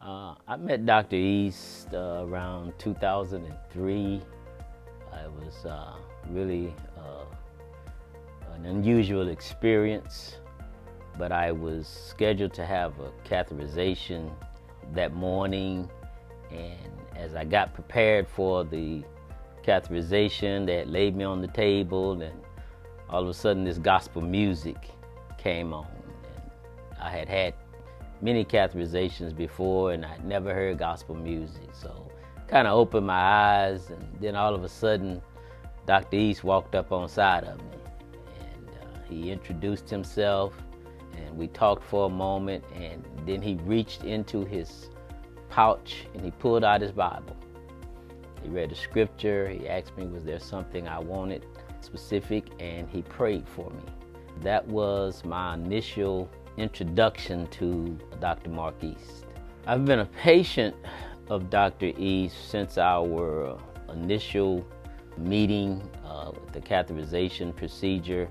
I met Dr. East around 2003. It was really an unusual experience, but I was scheduled to have a catheterization that morning, and as I got prepared for the catheterization, they had laid me on the table, and all of a sudden this gospel music came on. And I had had many catheterizations before, and I'd never heard gospel music, so kind of opened my eyes. And then all of a sudden Dr. East walked up on side of me, and he introduced himself, and we talked for a moment, and then he reached into his pouch and he pulled out his Bible. He read the scripture. He asked me, was there something I wanted specific, and he prayed for me. That was my initial introduction to Dr. Mark East. I've been a patient of Dr. East since our initial meeting with the catheterization procedure,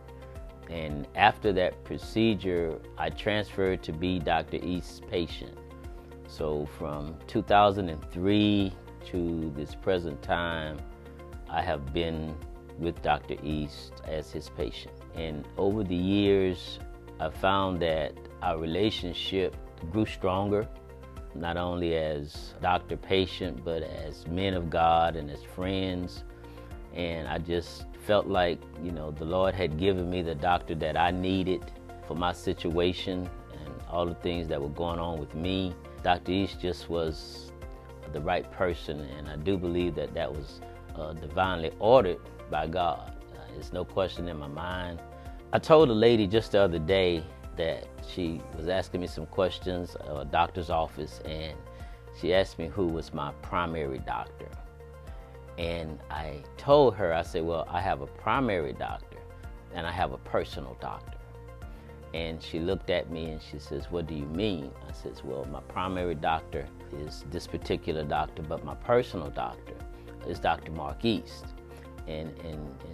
and after that procedure I transferred to be Dr. East's patient. So from 2003 to this present time, I have been with Dr. East as his patient. And over the years, I found that our relationship grew stronger, not only as doctor-patient, but as men of God and as friends. And I just felt like, the Lord had given me the doctor that I needed for my situation and all the things that were going on with me. Dr. East just was the right person, and I do believe that that was divinely ordered by God. There's no question in my mind. I told a lady just the other day that she was asking me some questions at a doctor's office, and she asked me who was my primary doctor. And I told her, I said, well, I have a primary doctor and I have a personal doctor. And she looked at me and she says, what do you mean? I says, well, my primary doctor is this particular doctor, but my personal doctor is Dr. Mark East. And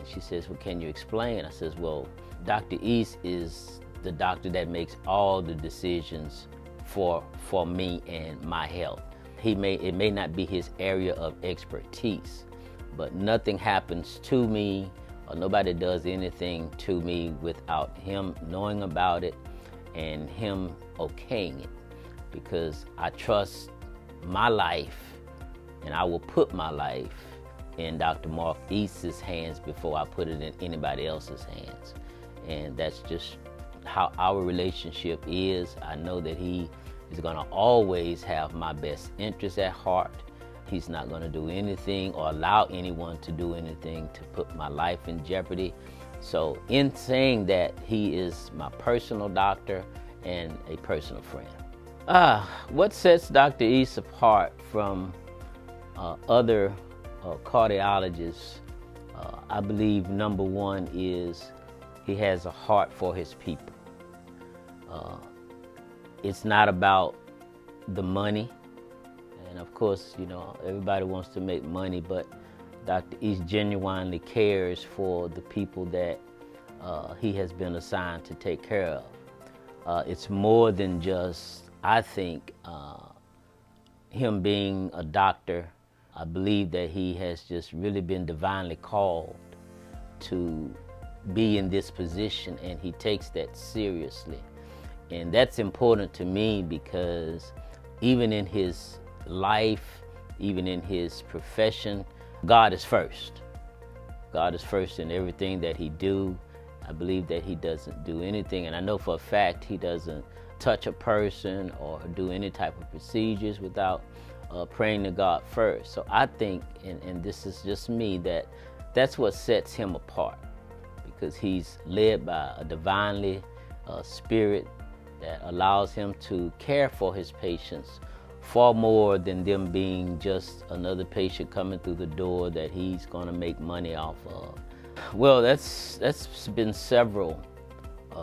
she says, well, can you explain? I says, well, Dr. East is the doctor that makes all the decisions for me and my health. It may not be his area of expertise, but nothing happens to me or nobody does anything to me without him knowing about it and him okaying it, because I trust my life and I will put my life in Dr. Mark East's hands before I put it in anybody else's hands. And that's just how our relationship is. I know that he is going to always have my best interest at heart. He's not going to do anything or allow anyone to do anything to put my life in jeopardy. So in saying that, he is my personal doctor and a personal friend. What sets Dr. East apart from other cardiologists, I believe number one is he has a heart for his people. It's not about the money. And of course, everybody wants to make money, but Dr. East genuinely cares for the people that he has been assigned to take care of. It's more than just, I think, him being a doctor. I believe that he has just really been divinely called to be in this position, and he takes that seriously. And that's important to me because even in his life, even in his profession, God is first. God is first in everything that he do. I believe that he doesn't do anything, and I know for a fact he doesn't touch a person or do any type of procedures without praying to God first. So I think, and this is just me, that's what sets him apart, because he's led by a divinely spirit that allows him to care for his patients far more than them being just another patient coming through the door that he's going to make money off of. Well, that's been several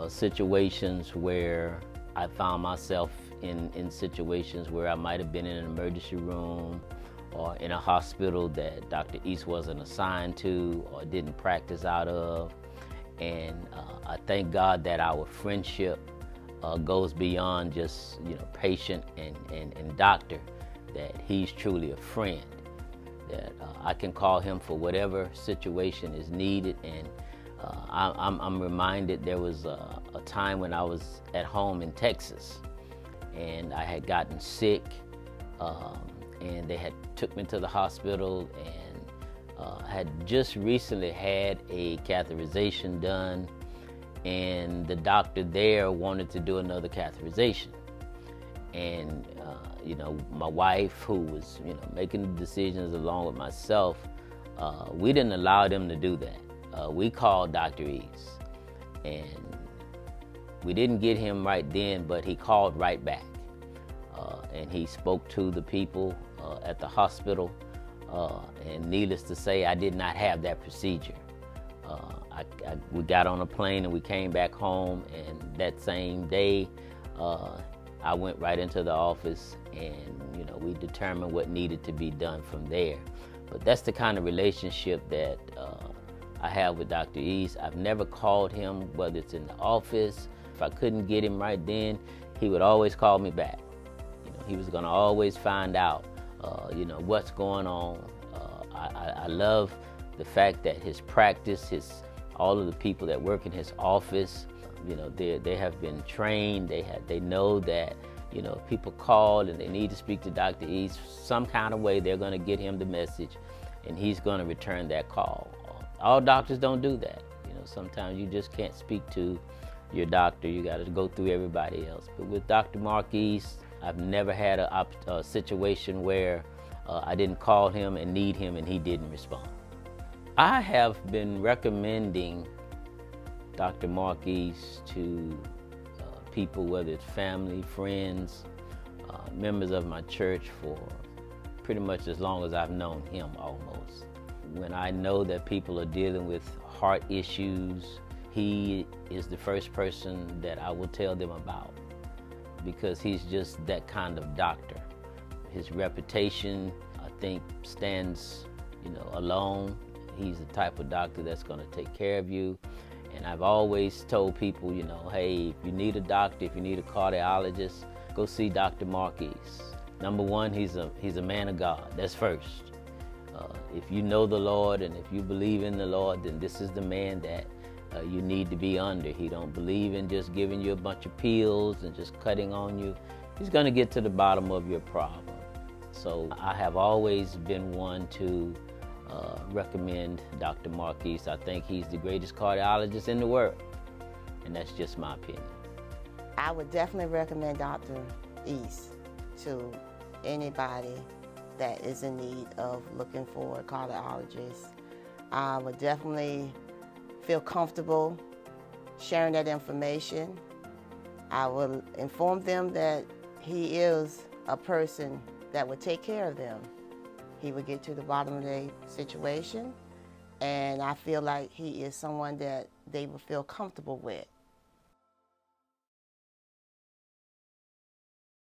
situations where I found myself in situations where I might have been in an emergency room or in a hospital that Dr. East wasn't assigned to or didn't practice out of. And I thank God that our friendship goes beyond just, patient and doctor, that he's truly a friend, that I can call him for whatever situation is needed. And I'm reminded there was a time when I was at home in Texas, and I had gotten sick, and they had took me to the hospital, and had just recently had a catheterization done, and the doctor there wanted to do another catheterization. And my wife, who was making the decisions along with myself, we didn't allow them to do that. We called Dr. East, and we didn't get him right then, but he called right back, and he spoke to the people at the hospital, and needless to say, I did not have that procedure. We got on a plane and we came back home, and that same day I went right into the office, and we determined what needed to be done from there. But that's the kind of relationship that I have with Dr. East. I've never called him, whether it's in the office. If I couldn't get him right then, he would always call me back. He was going to always find out what's going on. I love the fact that his practice, all of the people that work in his office, they have been trained. They know that if people call and they need to speak to Dr. East, some kind of way they're going to get him the message, and he's going to return that call. All doctors don't do that. Sometimes you just can't speak to your doctor. You got to go through everybody else. But with Dr. Mark East, I've never had a situation where I didn't call him and need him and he didn't respond. I have been recommending Dr. Mark East to people, whether it's family, friends, members of my church, for pretty much as long as I've known him, almost. When I know that people are dealing with heart issues, he is the first person that I will tell them about, because he's just that kind of doctor. His reputation, I think, stands, alone. He's the type of doctor that's going to take care of you. And I've always told people, hey, if you need a doctor, if you need a cardiologist, go see Dr. Mark East. Number one, he's a man of God. That's first. If you know the Lord and if you believe in the Lord, then this is the man that you need to be under. He don't believe in just giving you a bunch of pills and just cutting on you. He's going to get to the bottom of your problem. So I have always been one to recommend Dr. Mark East. I think he's the greatest cardiologist in the world, and that's just my opinion. I would definitely recommend Dr. East to anybody that is in need of looking for a cardiologist. I would definitely feel comfortable sharing that information. I will inform them that he is a person that would take care of them. He would get to the bottom of their situation, and I feel like he is someone that they would feel comfortable with.